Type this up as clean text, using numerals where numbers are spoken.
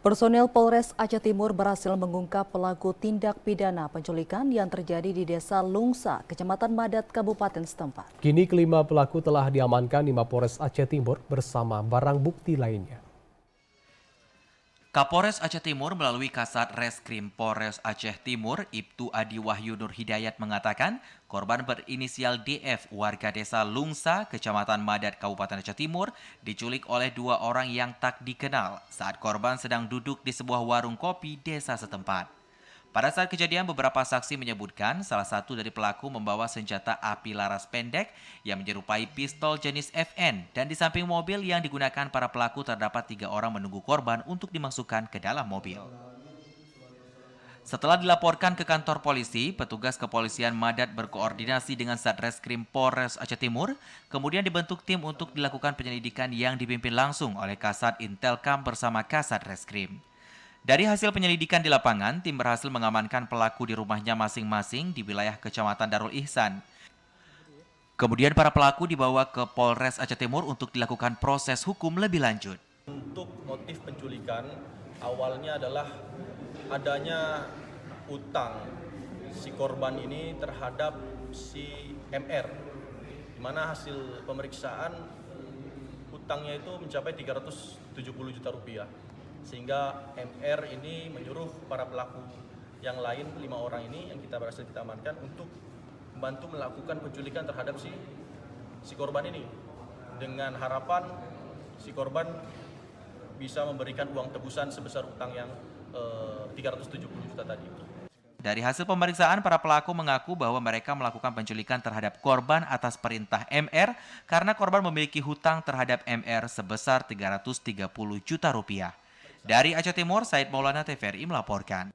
Personel Polres Aceh Timur berhasil mengungkap pelaku tindak pidana penculikan yang terjadi di Desa Lungsa, Kecamatan Madat, Kabupaten setempat. Kini kelima pelaku telah diamankan di Mapolres Aceh Timur bersama barang bukti lainnya. Kapolres Aceh Timur melalui Kasat Reskrim Polres Aceh Timur, Ibtu Adi Wahyu Nur Hidayat mengatakan, korban berinisial DF warga Desa Lungsa, Kecamatan Madat, Kabupaten Aceh Timur, diculik oleh dua orang yang tak dikenal saat korban sedang duduk di sebuah warung kopi desa setempat. Pada saat kejadian, beberapa saksi menyebutkan salah satu dari pelaku membawa senjata api laras pendek yang menyerupai pistol jenis FN, dan di samping mobil yang digunakan para pelaku terdapat 3 orang menunggu korban untuk dimasukkan ke dalam mobil. Setelah dilaporkan ke kantor polisi, petugas kepolisian Madat berkoordinasi dengan Satreskrim Polres Aceh Timur, kemudian dibentuk tim untuk dilakukan penyelidikan yang dipimpin langsung oleh Kasat Intelkam bersama Kasat Reskrim. Dari hasil penyelidikan di lapangan, tim berhasil mengamankan pelaku di rumahnya masing-masing di wilayah Kecamatan Darul Ihsan. Kemudian para pelaku dibawa ke Polres Aceh Timur untuk dilakukan proses hukum lebih lanjut. Untuk motif penculikan, awalnya adalah adanya utang si korban ini terhadap si MR, di mana hasil pemeriksaan utangnya itu mencapai 370 juta rupiah. Sehingga MR ini menyuruh para pelaku yang lain, 5 orang ini yang kita berhasil kita amankan untuk membantu melakukan penculikan terhadap si korban ini, dengan harapan si korban bisa memberikan uang tebusan sebesar utang yang 370 juta tadi. Dari hasil pemeriksaan, para pelaku mengaku bahwa mereka melakukan penculikan terhadap korban atas perintah MR karena korban memiliki hutang terhadap MR sebesar 330 juta rupiah. Dari Aceh Timur, Said Maulana TVRI melaporkan.